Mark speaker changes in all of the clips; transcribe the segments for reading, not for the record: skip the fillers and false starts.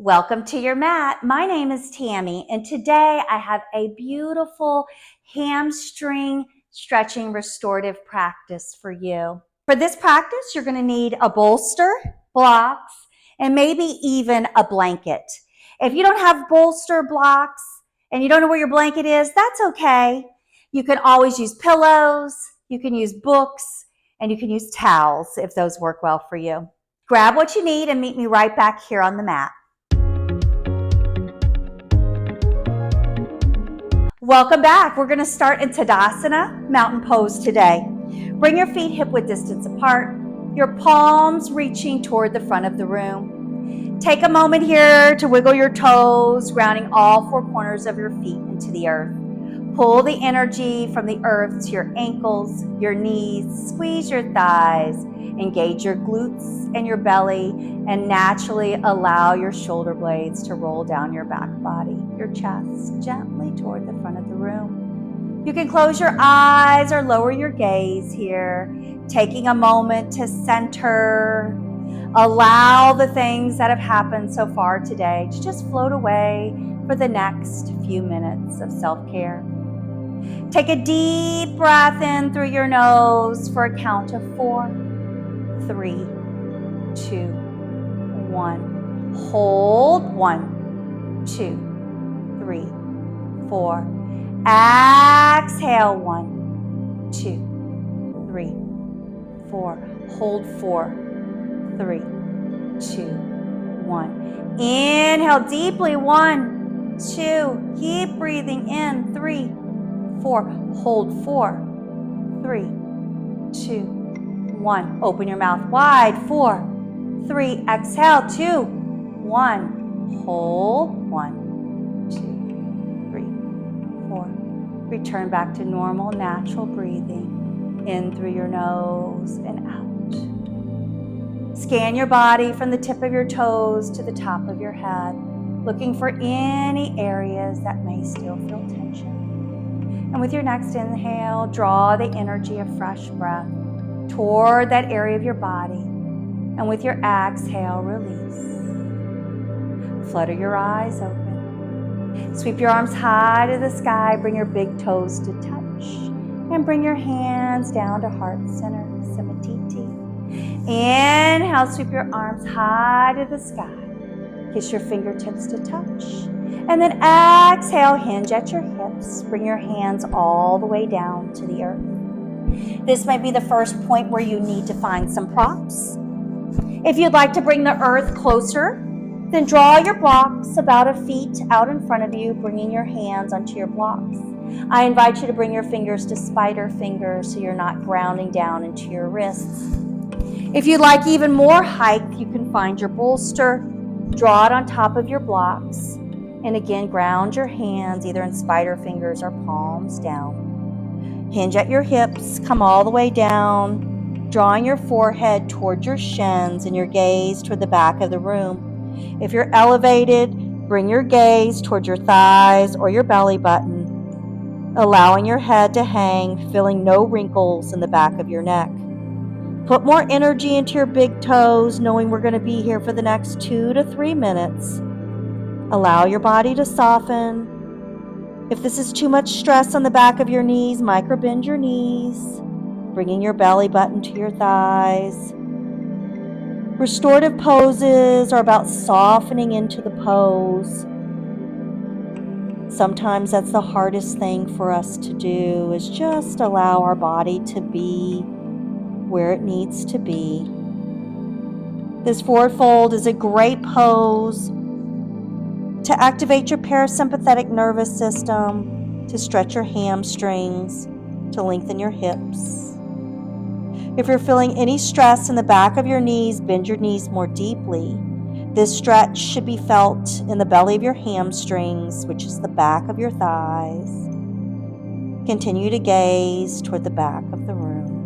Speaker 1: Welcome to your mat. My name is Tami, and today I have a beautiful hamstring stretching restorative practice for you. For this practice, you're going to need a bolster, blocks, and maybe even a blanket. If you don't have bolster, blocks, and you don't know where your blanket is, that's okay. You can always use pillows, you can use books, and you can use towels if those work well for you. Grab what you need and meet me right back here on the mat. Welcome back. We're going to start in Tadasana, mountain pose today. Bring your feet hip-width distance apart, your palms reaching toward the front of the room. Take a moment here to wiggle your toes, grounding all four corners of your feet into the earth. Pull the energy from the earth to your ankles, your knees, squeeze your thighs, engage your glutes and your belly, and naturally allow your shoulder blades to roll down your back body, your chest, gently toward the front of the room. You can close your eyes or lower your gaze here, taking a moment to center. Allow the things that have happened so far today to just float away for the next few minutes of self-care. Take a deep breath in through your nose for a count of 4, 3, 2, 1. Hold. 1, 2, 3, 4. Exhale. 1, 2, 3, 4. Hold. 4, 3, 2, 1. Inhale deeply. 1, 2. Keep breathing in. 3, 4. Hold. 4, 3, 2, 1. Open your mouth wide. 4, 3. Exhale. 2, 1. Hold. 1, 2, 3, 4. Return back to normal, natural breathing. In through your nose and out. Scan your body from the tip of your toes to the top of your head, looking for any areas that may still feel tension. And with your next inhale, draw the energy of fresh breath toward that area of your body. And with your exhale, release. Flutter your eyes open. Sweep your arms high to the sky. Bring your big toes to touch. And bring your hands down to heart center, Simatiti. Inhale, sweep your arms high to the sky. Kiss your fingertips to touch. And then exhale, hinge at your hips. Bring your hands all the way down to the earth. This might be the first point where you need to find some props. If you'd like to bring the earth closer, then draw your blocks about a feet out in front of you, bringing your hands onto your blocks. I invite you to bring your fingers to spider fingers so you're not grounding down into your wrists. If you'd like even more height, you can find your bolster, draw it on top of your blocks, and again, ground your hands either in spider fingers or palms down. Hinge at your hips, come all the way down, drawing your forehead toward your shins and your gaze toward the back of the room. If you're elevated, bring your gaze toward your thighs or your belly button, allowing your head to hang, feeling no wrinkles in the back of your neck. Put more energy into your big toes, knowing we're going to be here for the next 2 to 3 minutes. Allow your body to soften. If this is too much stress on the back of your knees, micro-bend your knees, bringing your belly button to your thighs. Restorative poses are about softening into the pose. Sometimes that's the hardest thing for us to do, is just allow our body to be where it needs to be. This forward fold is a great pose to activate your parasympathetic nervous system, to stretch your hamstrings, to lengthen your hips. If you're feeling any stress in the back of your knees, bend your knees more deeply. This stretch should be felt in the belly of your hamstrings, which is the back of your thighs. Continue to gaze toward the back of the room.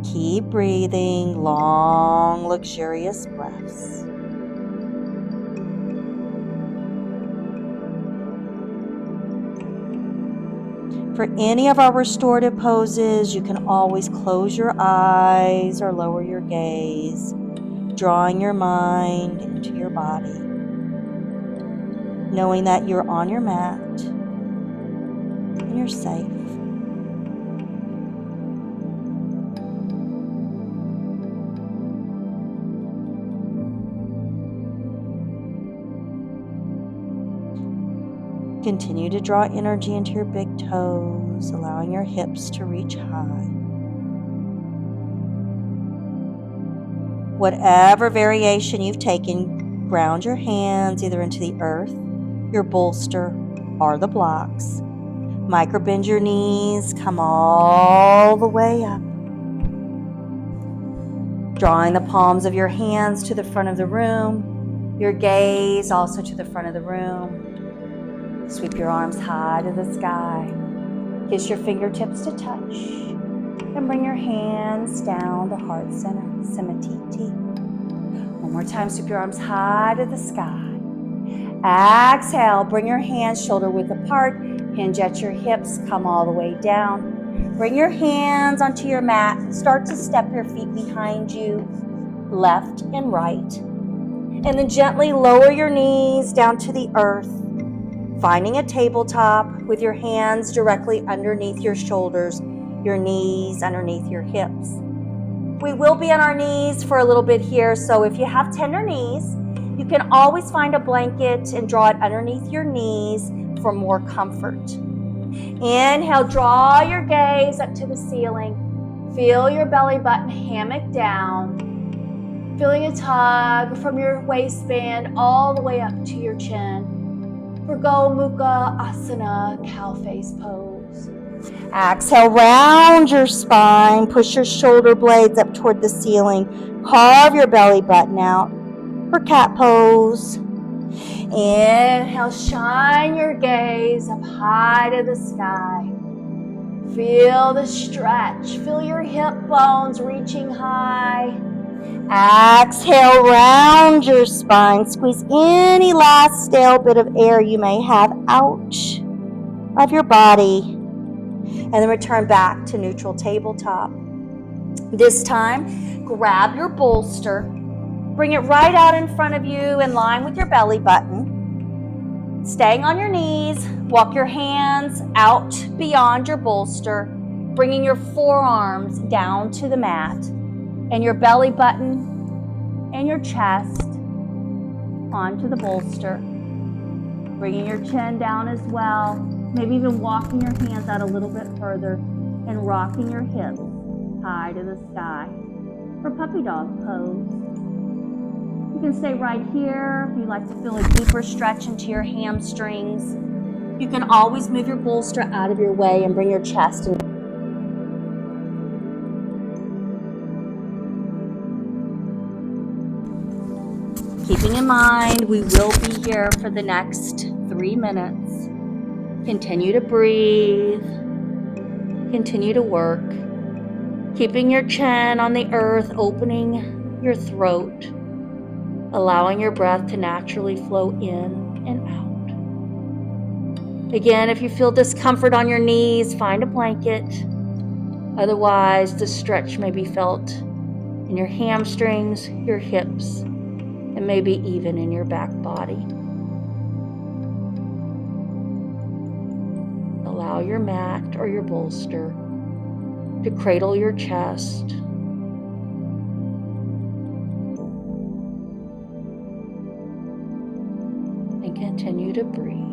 Speaker 1: Keep breathing long, luxurious breaths. For any of our restorative poses, you can always close your eyes or lower your gaze, drawing your mind into your body, knowing that you're on your mat and you're safe. Continue to draw energy into your big toes, allowing your hips to reach high. Whatever variation you've taken, ground your hands either into the earth, your bolster, or the blocks. Microbend your knees, come all the way up. Drawing the palms of your hands to the front of the room, your gaze also to the front of the room. Sweep your arms high to the sky. Kiss your fingertips to touch. And bring your hands down to heart center, Simatiti. One more time, sweep your arms high to the sky. Exhale, bring your hands shoulder width apart. Hinge at your hips, come all the way down. Bring your hands onto your mat. Start to step your feet behind you, left and right. And then gently lower your knees down to the earth. Finding a tabletop with your hands directly underneath your shoulders, your knees underneath your hips. We will be on our knees for a little bit here, so if you have tender knees, you can always find a blanket and draw it underneath your knees for more comfort. Inhale, draw your gaze up to the ceiling. Feel your belly button hammock down. Feeling a tug from your waistband all the way up to your chin. For Go Mukha Asana, cow face pose. Exhale, round your spine, push your shoulder blades up toward the ceiling, carve your belly button out for cat pose. Inhale, shine your gaze up high to the sky. Feel the stretch, feel your hip bones reaching high. Exhale, round your spine. Squeeze any last stale bit of air you may have out of your body. And then return back to neutral tabletop. This time, grab your bolster. Bring it right out in front of you in line with your belly button. Staying on your knees, walk your hands out beyond your bolster, bringing your forearms down to the mat. And your belly button and your chest onto the bolster. Bringing your chin down as well. Maybe even walking your hands out a little bit further and rocking your hips high to the sky for puppy dog pose. You can stay right here if you'd like to feel a deeper stretch into your hamstrings. You can always move your bolster out of your way and bring your chest in. Keeping in mind, we will be here for the next 3 minutes. Continue to breathe. Continue to work. Keeping your chin on the earth, opening your throat, allowing your breath to naturally flow in and out. Again, if you feel discomfort on your knees, find a blanket. Otherwise, the stretch may be felt in your hamstrings, your hips, and maybe even in your back body. Allow your mat or your bolster to cradle your chest. And continue to breathe.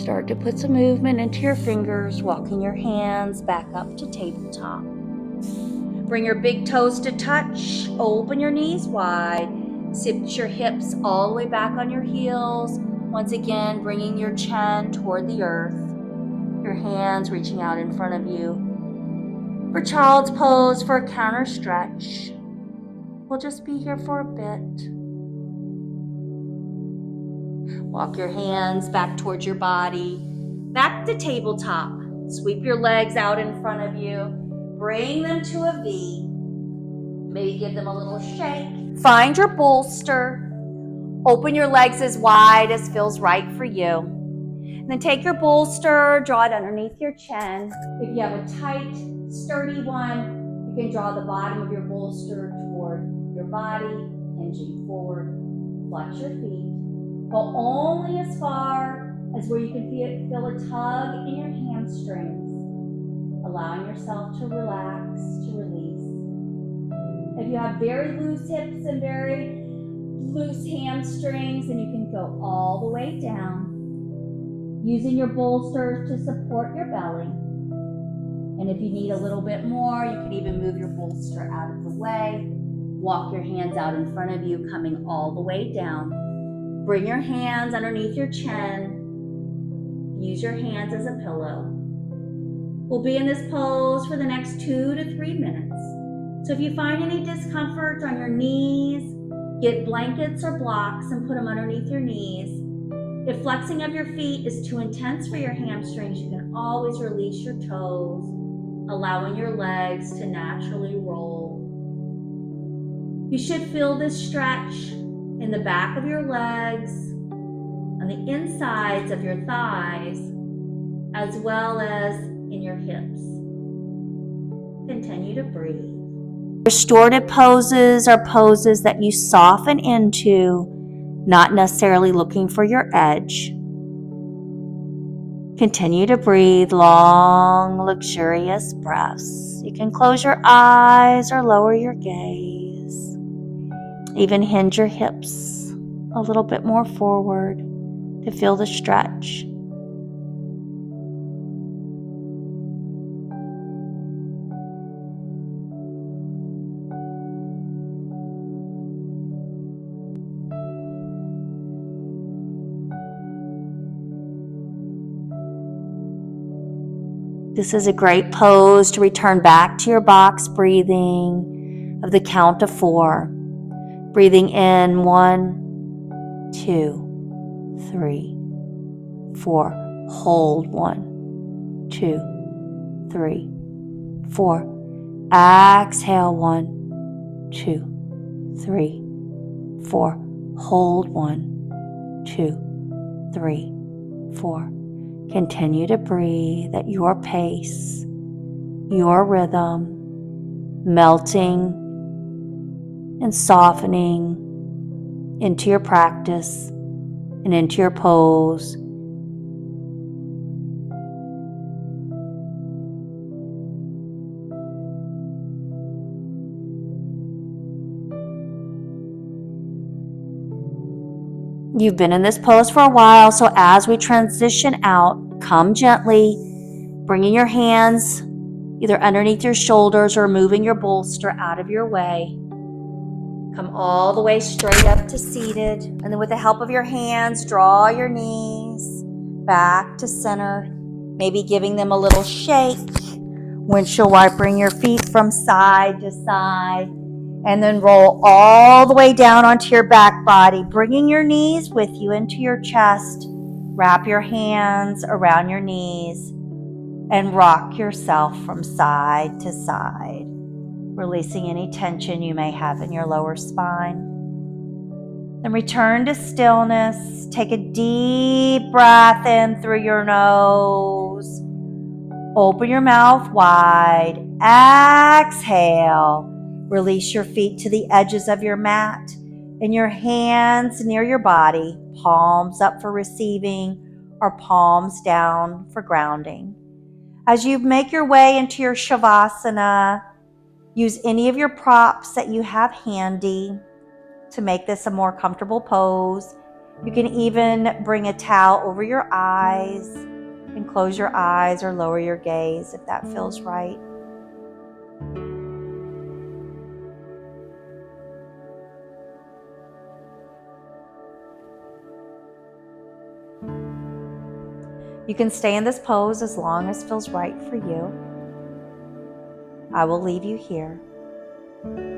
Speaker 1: Start to put some movement into your fingers, walking your hands back up to tabletop. Bring your big toes to touch. Open your knees wide. Sit your hips all the way back on your heels. Once again, bringing your chin toward the earth. Your hands reaching out in front of you. For child's pose, for a counter stretch. We'll just be here for a bit. Walk your hands back towards your body. Back to tabletop. Sweep your legs out in front of you. Bring them to a V. Maybe give them a little shake. Find your bolster. Open your legs as wide as feels right for you. And then take your bolster, draw it underneath your chin. If you have a tight, sturdy one, you can draw the bottom of your bolster toward your body, hinging forward. Flex your feet. Go only as far as where you can feel a tug in your hamstrings, allowing yourself to relax, to release. If you have very loose hips and very loose hamstrings, then you can go all the way down, using your bolsters to support your belly. And if you need a little bit more, you can even move your bolster out of the way. Walk your hands out in front of you, coming all the way down. Bring your hands underneath your chin. Use your hands as a pillow. We'll be in this pose for the next 2 to 3 minutes. So if you find any discomfort on your knees, get blankets or blocks and put them underneath your knees. If flexing of your feet is too intense for your hamstrings, you can always release your toes, allowing your legs to naturally roll. You should feel this stretch in the back of your legs, on the insides of your thighs, as well as in your hips. Continue to breathe. Restorative poses are poses that you soften into, not necessarily looking for your edge. Continue to breathe long, luxurious breaths. You can close your eyes or lower your gaze. Even hinge your hips a little bit more forward to feel the stretch. This is a great pose to return back to your box breathing of the count of 4. Breathing in 1, 2, 3, 4. Hold 1, 2, 3, 4. Exhale 1, 2, 3, 4. Hold 1, 2, 3, 4. Continue to breathe at your pace, your rhythm, melting and softening into your practice and into your pose. You've been in this pose for a while, so as we transition out, come gently, bringing your hands either underneath your shoulders or moving your bolster out of your way. Come all the way straight up to seated, and then with the help of your hands, draw your knees back to center, maybe giving them a little shake. Windshield wipering your feet from side to side, and then roll all the way down onto your back body, bringing your knees with you into your chest. Wrap your hands around your knees and rock yourself from side to side, releasing any tension you may have in your lower spine. Then return to stillness. Take a deep breath in through your nose. Open your mouth wide. Exhale. Release your feet to the edges of your mat and your hands near your body, palms up for receiving or palms down for grounding. As you make your way into your Savasana, use any of your props that you have handy to make this a more comfortable pose. You can even bring a towel over your eyes and close your eyes or lower your gaze if that feels right. You can stay in this pose as long as feels right for you. I will leave you here.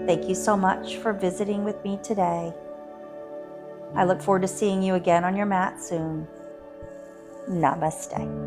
Speaker 1: Thank you so much for visiting with me today. I look forward to seeing you again on your mat soon. Namaste.